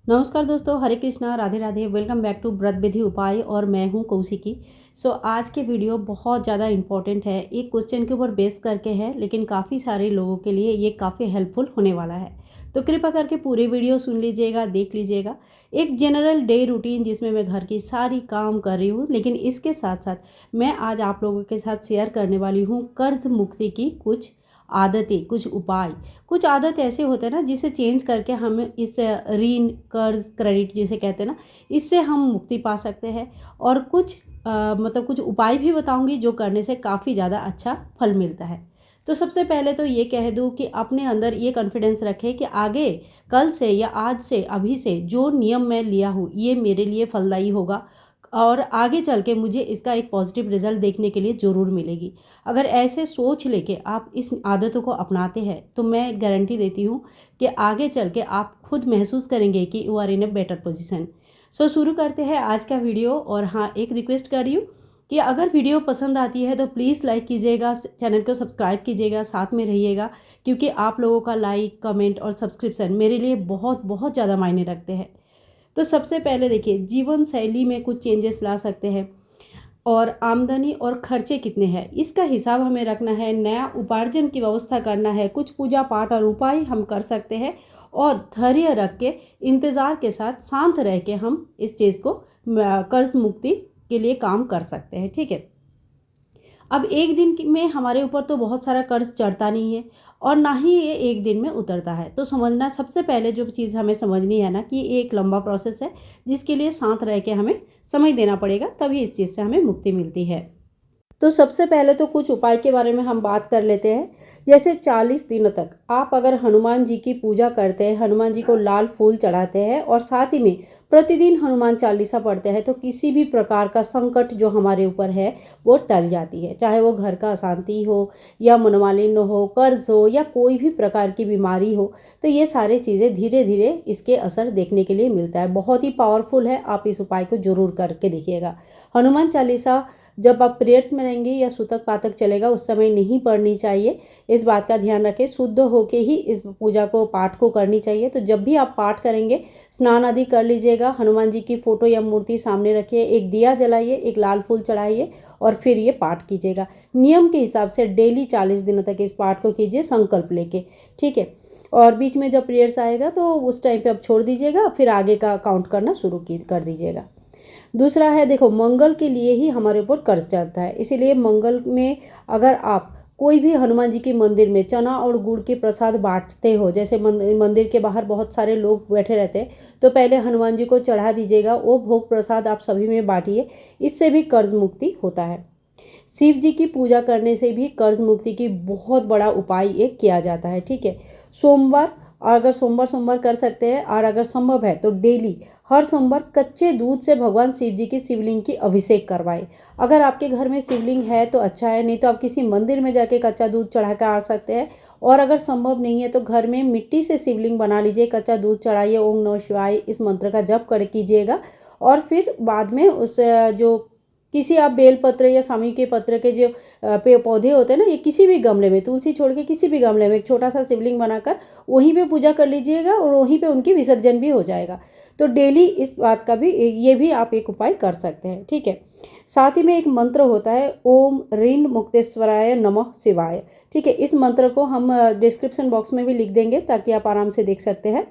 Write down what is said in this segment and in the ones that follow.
नमस्कार दोस्तों, Hare Krishna, Radhe Radhe. Welcome back to व्रत विधि उपाय और मैं हूं कौशिकी। आज के वीडियो बहुत ज़्यादा इम्पॉर्टेंट है। एक क्वेश्चन के ऊपर बेस करके है, लेकिन काफ़ी सारे लोगों के लिए ये काफ़ी हेल्पफुल होने वाला है। तो कृपया करके पूरी वीडियो सुन लीजिएगा, देख लीजिएगा। एक जनरल डे रूटीन जिसमें मैं घर की सारी काम कर रही हूँ, लेकिन इसके साथ साथ मैं आज आप लोगों के साथ शेयर करने वाली हूँ कर्ज मुक्ति की कुछ आदतें, कुछ उपाय। कुछ आदत ऐसे होते हैं ना जिसे चेंज करके हम इस ऋण, कर्ज, क्रेडिट जिसे कहते हैं ना, इससे हम मुक्ति पा सकते हैं। और कुछ मतलब कुछ उपाय भी बताऊंगी जो करने से काफ़ी ज़्यादा अच्छा फल मिलता है। तो सबसे पहले तो ये कह दूँ कि अपने अंदर ये कॉन्फिडेंस रखें कि आगे कल से या आज से, अभी से जो नियम मैं लिया हूँ ये मेरे लिए फलदायी होगा और आगे चल के मुझे इसका एक पॉजिटिव रिजल्ट देखने के लिए ज़रूर मिलेगी। अगर ऐसे सोच लेके आप इस आदतों को अपनाते हैं तो मैं गारंटी देती हूँ कि आगे चल के आप खुद महसूस करेंगे कि you are in a better position. शुरू करते हैं आज का वीडियो। और हाँ, एक रिक्वेस्ट कर रही हूँ कि अगर वीडियो पसंद आती है तो प्लीज़ लाइक कीजिएगा, चैनल को सब्सक्राइब कीजिएगा, साथ में रहिएगा, क्योंकि आप लोगों का लाइक, कमेंट और सब्सक्रिप्शन मेरे लिए बहुत बहुत ज़्यादा मायने रखते हैं। तो सबसे पहले देखिए, जीवन शैली में कुछ चेंजेस ला सकते हैं। और आमदनी और खर्चे कितने हैं इसका हिसाब हमें रखना है। नया उपार्जन की व्यवस्था करना है। कुछ पूजा पाठ और उपाय हम कर सकते हैं। और धैर्य रख के, इंतज़ार के साथ, शांत रह के हम इस चीज़ को कर्ज मुक्ति के लिए काम कर सकते हैं। ठीक है। अब एक दिन में हमारे ऊपर तो बहुत सारा कर्ज चढ़ता नहीं है और ना ही ये एक दिन में उतरता है। तो समझना, सबसे पहले जो चीज़ हमें समझनी है ना, कि ये एक लंबा प्रोसेस है जिसके लिए शांत रह के हमें समय देना पड़ेगा, तभी इस चीज़ से हमें मुक्ति मिलती है। तो सबसे पहले तो कुछ उपाय के बारे में हम बात कर लेते हैं। जैसे 40 दिनों तक आप अगर हनुमान जी की पूजा करते हैं, हनुमान जी को लाल फूल चढ़ाते हैं और साथ ही में प्रतिदिन हनुमान चालीसा पढ़ते हैं, तो किसी भी प्रकार का संकट जो हमारे ऊपर है वो टल जाती है। चाहे वो घर का अशांति हो या मनोमालिन्य हो, कर्ज हो या कोई भी प्रकार की बीमारी हो, तो ये सारी चीज़ें धीरे धीरे इसके असर देखने के लिए मिलता है। बहुत ही पावरफुल है, आप इस उपाय को जरूर करके देखिएगा। हनुमान चालीसा जब आप प्रेयर्स में रहेंगे या सूतक पातक चलेगा उस समय नहीं पढ़नी चाहिए। इस बात का ध्यान रखें, शुद्ध होके ही इस पूजा को, पाठ को करनी चाहिए। तो जब भी आप पाठ करेंगे, स्नान आदि कर लीजिएगा, हनुमान जी की फोटो या मूर्ति सामने रखिए, एक दिया जलाइए, एक लाल फूल चढ़ाइए और फिर ये पाठ कीजिएगा। नियम के हिसाब से डेली 40 दिनों तक इस पाठ को कीजिए, संकल्प लेके। ठीक है। और बीच में जब प्रेयर्स आएगा तो उस टाइम पे आप छोड़ दीजिएगा, फिर आगे का काउंट करना शुरू कर दीजिएगा। दूसरा है, देखो, मंगल के लिए ही हमारे ऊपर कर्ज चढ़ता है, इसीलिए मंगल में अगर आप कोई भी हनुमान जी के मंदिर में चना और गुड़ के प्रसाद बांटते हो, जैसे मंदिर के बाहर बहुत सारे लोग बैठे रहते हैं, तो पहले हनुमान जी को चढ़ा दीजिएगा, वो भोग प्रसाद आप सभी में बांटिए। इससे भी कर्ज मुक्ति होता है। शिव जी की पूजा करने से भी कर्ज मुक्ति की बहुत बड़ा उपाय एक किया जाता है। ठीक है। सोमवार, और अगर सोमवार सोमवार कर सकते हैं और अगर संभव है तो डेली हर सोमवार कच्चे दूध से भगवान शिव जी की शिवलिंग की अभिषेक करवाएं। अगर आपके घर में शिवलिंग है तो अच्छा है, नहीं तो आप किसी मंदिर में जाके कच्चा दूध चढ़ा कर आ सकते हैं। और अगर संभव नहीं है तो घर में मिट्टी से शिवलिंग बना लीजिए, कच्चा दूध चढ़ाइए, ओम नमः शिवाय इस मंत्र का जप कर कीजिएगा। और फिर बाद में उस जो किसी आप बेलपत्र या सामी के पत्र के जो पौधे होते हैं ना, ये किसी भी गमले में, तुलसी छोड़ के किसी भी गमले में एक छोटा सा शिवलिंग बनाकर वहीं पे पूजा कर लीजिएगा और वहीं पे उनकी विसर्जन भी हो जाएगा। तो डेली इस बात का भी, ये भी आप एक उपाय कर सकते हैं। ठीक है। साथ ही में एक मंत्र होता है, ओम ऋण मुक्तेश्वराय नमः शिवाय। ठीक है। इस मंत्र को हम डिस्क्रिप्शन बॉक्स में भी लिख देंगे ताकि आप आराम से देख सकते हैं।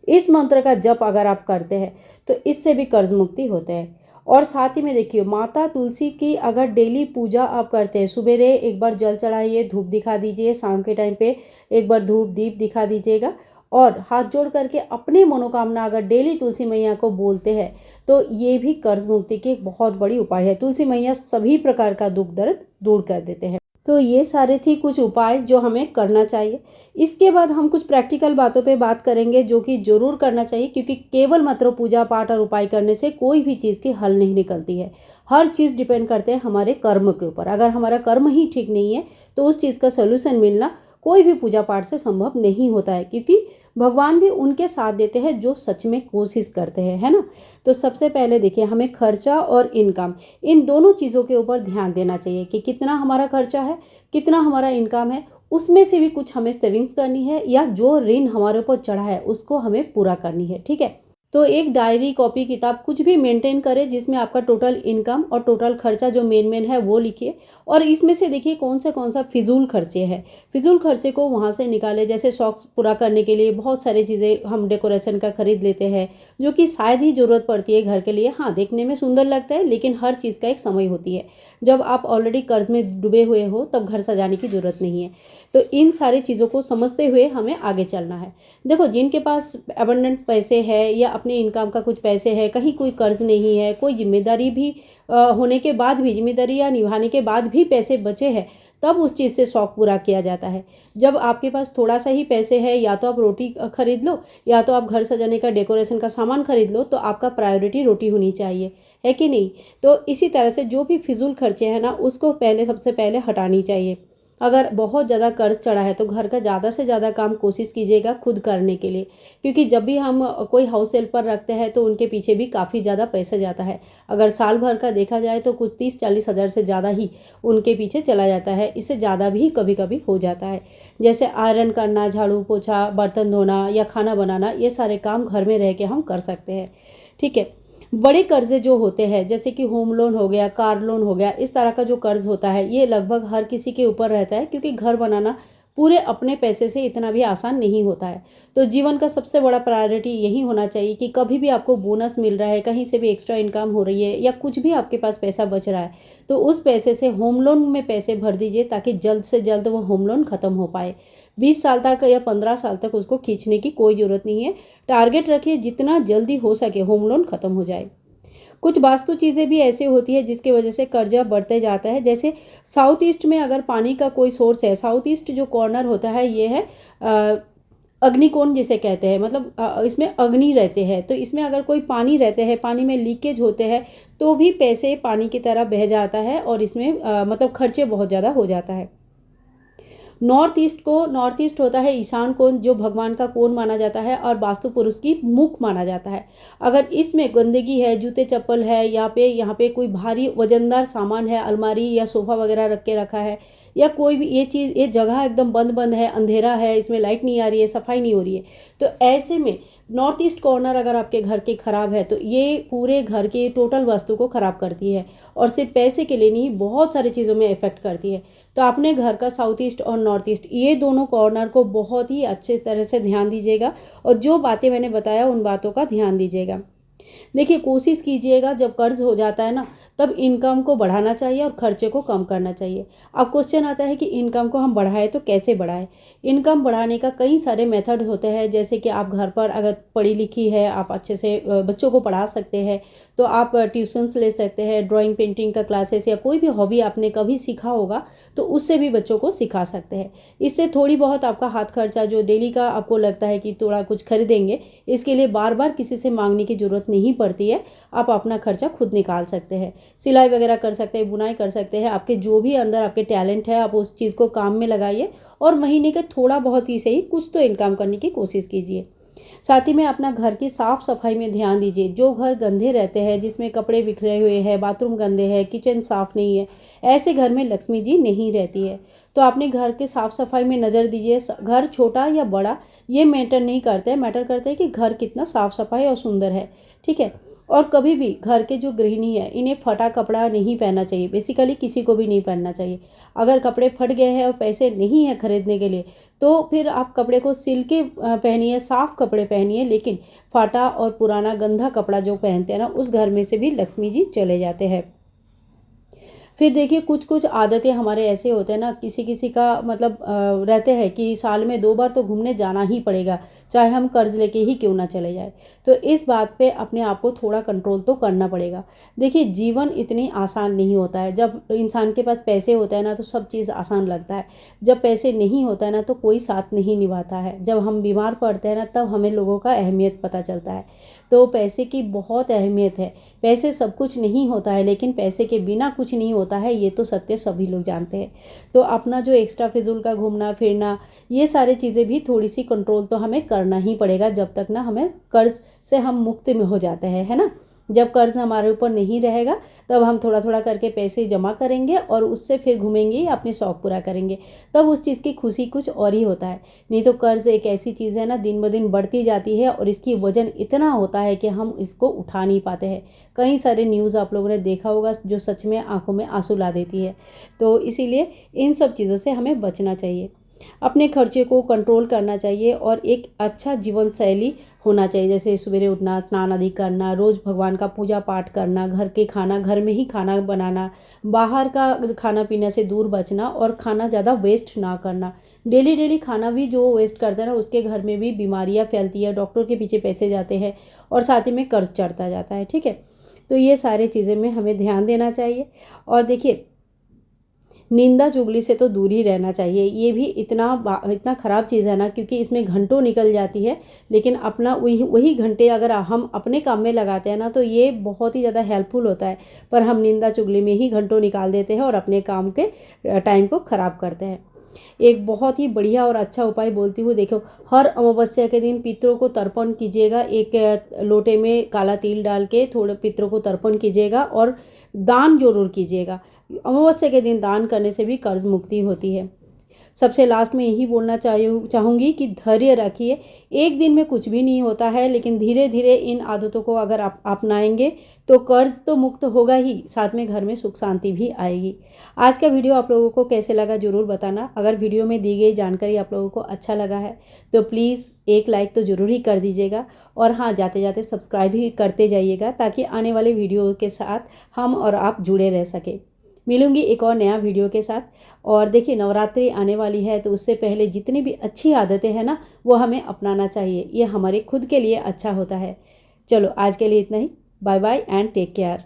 इस मंत्र का जप अगर आप करते हैं तो इससे भी कर्ज मुक्ति होते हैं। और साथ ही में देखिए, माता तुलसी की अगर डेली पूजा आप करते हैं, सुबेरे एक बार जल चढ़ाइए, धूप दिखा दीजिए, शाम के टाइम पे एक बार धूप दीप दिखा दीजिएगा और हाथ जोड़ करके अपने मनोकामना अगर डेली तुलसी मैया को बोलते हैं, तो ये भी कर्ज मुक्ति की एक बहुत बड़ी उपाय है। तुलसी मैया सभी प्रकार का दुख दर्द दूर कर देते हैं। तो ये सारे थी कुछ उपाय जो हमें करना चाहिए। इसके बाद हम कुछ प्रैक्टिकल बातों पे बात करेंगे जो कि जरूर करना चाहिए, क्योंकि केवल मात्र पूजा पाठ और उपाय करने से कोई भी चीज़ की हल नहीं निकलती है। हर चीज़ डिपेंड करते हैं हमारे कर्म के ऊपर। अगर हमारा कर्म ही ठीक नहीं है तो उस चीज़ का सोल्यूशन मिलना कोई भी पूजा पाठ से संभव नहीं होता है, क्योंकि भगवान भी उनके साथ देते हैं जो सच में कोशिश करते हैं, है ना। तो सबसे पहले देखिए, हमें खर्चा और इनकम, इन दोनों चीज़ों के ऊपर ध्यान देना चाहिए कि कितना हमारा खर्चा है, कितना हमारा इनकम है। उसमें से भी कुछ हमें सेविंग्स करनी है, या जो ऋण हमारे ऊपर चढ़ा है उसको हमें पूरा करनी है। ठीक है, तो एक डायरी, कॉपी, किताब कुछ भी मेंटेन करें जिसमें आपका टोटल इनकम और टोटल खर्चा जो मेन है वो लिखिए, और इसमें से देखिए कौन सा फिजूल खर्चे हैं। फिजूल खर्चे को वहाँ से निकालें। जैसे शौक पूरा करने के लिए बहुत सारी चीज़ें हम डेकोरेशन का खरीद लेते हैं, जो कि शायद ही ज़रूरत पड़ती है घर के लिए। हाँ, देखने में सुंदर लगता है, लेकिन हर चीज़ का एक समय होती है। जब आप ऑलरेडी कर्ज में डूबे हुए हो तब घर सजाने की ज़रूरत नहीं है। तो इन सारी चीज़ों को समझते हुए हमें आगे चलना है। देखो, जिनके पास अबंडेंट पैसे है या अपने इनकम का कुछ पैसे है, कहीं कोई कर्ज नहीं है, कोई जिम्मेदारी भी होने के बाद भी, जिम्मेदारी या निभाने के बाद भी पैसे बचे हैं, तब उस चीज़ से शौक पूरा किया जाता है। जब आपके पास थोड़ा सा ही पैसे है, या तो आप रोटी खरीद लो, या तो आप घर सजाने का डेकोरेशन का सामान खरीद लो, तो आपका प्रायोरिटी रोटी होनी चाहिए, है कि नहीं। तो इसी तरह से जो भी फिजूल खर्चे हैं ना, उसको सबसे पहले हटानी चाहिए। अगर बहुत ज़्यादा कर्ज चढ़ा है तो घर का ज़्यादा से ज़्यादा काम कोशिश कीजिएगा खुद करने के लिए, क्योंकि जब भी हम कोई हाउस हेल्पर रखते हैं तो उनके पीछे भी काफ़ी ज़्यादा पैसा जाता है। अगर साल भर का देखा जाए तो कुछ 30-40 हज़ार से ज़्यादा ही उनके पीछे चला जाता है, इससे ज़्यादा भी कभी कभी हो जाता है। जैसे आयरन करना, झाड़ू पोछा, बर्तन धोना या खाना बनाना, ये सारे काम घर में रह के हम कर सकते हैं। ठीक है, बड़े कर्ज़े जो होते हैं, जैसे कि होम लोन हो गया, कार लोन हो गया, इस तरह का जो कर्ज़ होता है ये लगभग हर किसी के ऊपर रहता है, क्योंकि घर बनाना पूरे अपने पैसे से इतना भी आसान नहीं होता है। तो जीवन का सबसे बड़ा प्रायोरिटी यही होना चाहिए कि कभी भी आपको बोनस मिल रहा है, कहीं से भी एक्स्ट्रा इनकम हो रही है, या कुछ भी आपके पास पैसा बच रहा है, तो उस पैसे से होम लोन में पैसे भर दीजिए, ताकि जल्द से जल्द वो होम लोन ख़त्म हो पाए। 20 साल तक या 15 साल तक उसको खींचने की कोई ज़रूरत नहीं है। टारगेट रखिए जितना जल्दी हो सके होम लोन ख़त्म हो जाए। कुछ वास्तु चीज़ें भी ऐसी होती है जिसकी वजह से कर्जा बढ़ते जाता है। जैसे साउथ ईस्ट में अगर पानी का कोई सोर्स है, साउथ ईस्ट जो कॉर्नर होता है ये है अग्निकोण जिसे कहते हैं, मतलब इसमें अग्नि रहते हैं, तो इसमें अगर कोई पानी रहते हैं, पानी में लीकेज होते हैं, तो भी पैसे पानी की तरह बह जाता है, और इसमें मतलब खर्चे बहुत ज़्यादा हो जाता है। नॉर्थ ईस्ट होता है ईशान कोण, जो भगवान का कोण माना जाता है और वास्तु पुरुष की मुख माना जाता है। अगर इसमें गंदगी है, जूते चप्पल है, यहाँ पे कोई भारी वजनदार सामान है, अलमारी या सोफा वगैरह रख के रखा है, या कोई भी ये जगह एकदम बंद बंद है, अंधेरा है, इसमें लाइट नहीं आ रही है, सफाई नहीं हो रही है, तो ऐसे में नॉर्थ ईस्ट कॉर्नर अगर आपके घर के ख़राब है तो ये पूरे घर के टोटल वास्तु को ख़राब करती है, और सिर्फ पैसे के लिए नहीं, बहुत सारी चीज़ों में इफ़ेक्ट करती है। तो अपने घर का साउथ ईस्ट और नॉर्थ ईस्ट, ये दोनों कॉर्नर को बहुत ही अच्छे तरह से ध्यान दीजिएगा, और जो बातें मैंने बताया उन बातों का ध्यान दीजिएगा। देखिए, कोशिश कीजिएगा जब कर्ज हो जाता है ना, तब इनकम को बढ़ाना चाहिए और खर्चे को कम करना चाहिए। अब क्वेश्चन आता है कि इनकम को हम बढ़ाएं तो कैसे बढ़ाएं। इनकम बढ़ाने का कई सारे मेथड होते हैं, जैसे कि आप घर पर अगर पढ़ी लिखी है, आप अच्छे से बच्चों को पढ़ा सकते हैं, तो आप ट्यूशन्स ले सकते हैं, ड्राइंग पेंटिंग का क्लासेस, या कोई भी हॉबी आपने कभी सीखा होगा तो उससे भी बच्चों को सिखा सकते हैं। इससे थोड़ी बहुत आपका हाथ खर्चा जो डेली का आपको लगता है कि थोड़ा कुछ खरीदेंगे, इसके लिए बार बार किसी से मांगने की ज़रूरत नहीं पड़ती है, आप अपना खर्चा खुद निकाल सकते हैं। सिलाई वगैरह कर सकते हैं, बुनाई कर सकते हैं, आपके जो भी अंदर आपके टैलेंट है आप उस चीज़ को काम में लगाइए, और महीने के थोड़ा बहुत ही सही कुछ तो इनकम करने की कोशिश कीजिए। साथ ही में अपना घर की साफ़ सफाई में ध्यान दीजिए। जो घर गंदे रहते हैं, जिसमें कपड़े बिखरे हुए हैं, बाथरूम गंदे हैं, किचन साफ़ नहीं है, ऐसे घर में लक्ष्मी जी नहीं रहती है। तो अपने घर के साफ़ सफाई में नज़र दीजिए। घर छोटा या बड़ा ये मैटर नहीं करता है, मैटर करता है कि घर कितना साफ़ सफाई और सुंदर है। ठीक है, और कभी भी घर के जो गृहिणी है इन्हें फटा कपड़ा नहीं पहनना चाहिए, बेसिकली किसी को भी नहीं पहनना चाहिए। अगर कपड़े फट गए हैं और पैसे नहीं है खरीदने के लिए, तो फिर आप कपड़े को सिल के पहनिए, साफ़ कपड़े पहनिए, लेकिन फटा और पुराना गंदा कपड़ा जो पहनते हैं ना, उस घर में से भी लक्ष्मी जी चले जाते हैं। फिर देखिए, कुछ कुछ आदतें हमारे ऐसे होते हैं ना, किसी किसी का मतलब रहते हैं कि साल में 2 बार तो घूमने जाना ही पड़ेगा, चाहे हम कर्ज लेके ही क्यों ना चले जाए। तो इस बात पे अपने आप को थोड़ा कंट्रोल तो करना पड़ेगा। देखिए, जीवन इतनी आसान नहीं होता है। जब इंसान के पास पैसे होता है ना तो सब चीज़ आसान लगता है, जब पैसे नहीं होता है ना तो कोई साथ नहीं निभाता है। जब हम बीमार पड़ते हैं ना तब हमें लोगों का अहमियत पता चलता है। तो पैसे की बहुत अहमियत है। पैसे सब कुछ नहीं होता है, लेकिन पैसे के बिना कुछ नहीं होता है, ये तो सत्य सभी लोग जानते हैं। तो अपना जो एक्स्ट्रा फिजूल का घूमना फिरना, ये सारी चीज़ें भी थोड़ी सी कंट्रोल तो हमें करना ही पड़ेगा, जब तक ना हमें कर्ज से हम मुक्त में हो जाते हैं, है ना। जब कर्ज़ हमारे ऊपर नहीं रहेगा तब हम थोड़ा थोड़ा करके पैसे जमा करेंगे और उससे फिर घूमेंगे या अपने शौक़ पूरा करेंगे, तब उस चीज़ की खुशी कुछ और ही होता है। नहीं तो कर्ज़ एक ऐसी चीज़ है ना, दिन ब दिन बढ़ती जाती है और इसकी वज़न इतना होता है कि हम इसको उठा नहीं पाते हैं। कई सारे न्यूज़ आप लोगों ने देखा होगा जो सच में आँखों में आंसू ला देती है। तो इसीलिए इन सब चीज़ों से हमें बचना चाहिए, अपने खर्चे को कंट्रोल करना चाहिए और एक अच्छा जीवन शैली होना चाहिए, जैसे सवेरे उठना, स्नान आदि करना, रोज़ भगवान का पूजा पाठ करना, घर के खाना घर में ही खाना बनाना, बाहर का खाना पीने से दूर बचना और खाना ज़्यादा वेस्ट ना करना। डेली डेली खाना भी जो वेस्ट करता है ना, उसके घर में भी बीमारियाँ फैलती है, डॉक्टर के पीछे पैसे जाते हैं और साथ ही में कर्ज चढ़ता जाता है। ठीक है, तो ये सारी चीज़ें में हमें ध्यान देना चाहिए। और देखिए, निंदा चुगली से तो दूर ही रहना चाहिए। ये भी इतना ख़राब चीज़ है ना, क्योंकि इसमें घंटों निकल जाती है, लेकिन अपना वही घंटे अगर हम अपने काम में लगाते हैं ना, तो ये बहुत ही ज़्यादा हेल्पफुल होता है। पर हम निंदा चुगली में ही घंटों निकाल देते हैं और अपने काम के टाइम को ख़राब करते हैं। एक बहुत ही बढ़िया और अच्छा उपाय बोलती हूँ, देखो, हर अमावस्या के दिन पितरों को तर्पण कीजिएगा। एक लोटे में काला तिल डाल के थोड़े पितरों को तर्पण कीजिएगा और दान जरूर कीजिएगा। अमावस्या के दिन दान करने से भी कर्ज मुक्ति होती है। सबसे लास्ट में यही बोलना चाहूँगी कि धैर्य रखिए। एक दिन में कुछ भी नहीं होता है, लेकिन धीरे धीरे इन आदतों को अगर आप अपनाएंगे तो कर्ज तो मुक्त होगा ही, साथ में घर में सुख शांति भी आएगी। आज का वीडियो आप लोगों को कैसे लगा ज़रूर बताना। अगर वीडियो में दी गई जानकारी आप लोगों को अच्छा लगा है तो प्लीज़ एक लाइक तो ज़रूर ही कर दीजिएगा। और हाँ, जाते जाते सब्सक्राइब भी करते जाइएगा, ताकि आने वाले वीडियो के साथ हम और आप जुड़े रह सके। मिलूंगी एक और नया वीडियो के साथ। और देखिए, नवरात्रि आने वाली है, तो उससे पहले जितनी भी अच्छी आदतें हैं ना, वो हमें अपनाना चाहिए। ये हमारे खुद के लिए अच्छा होता है। चलो, आज के लिए इतना ही। Bye bye and take care.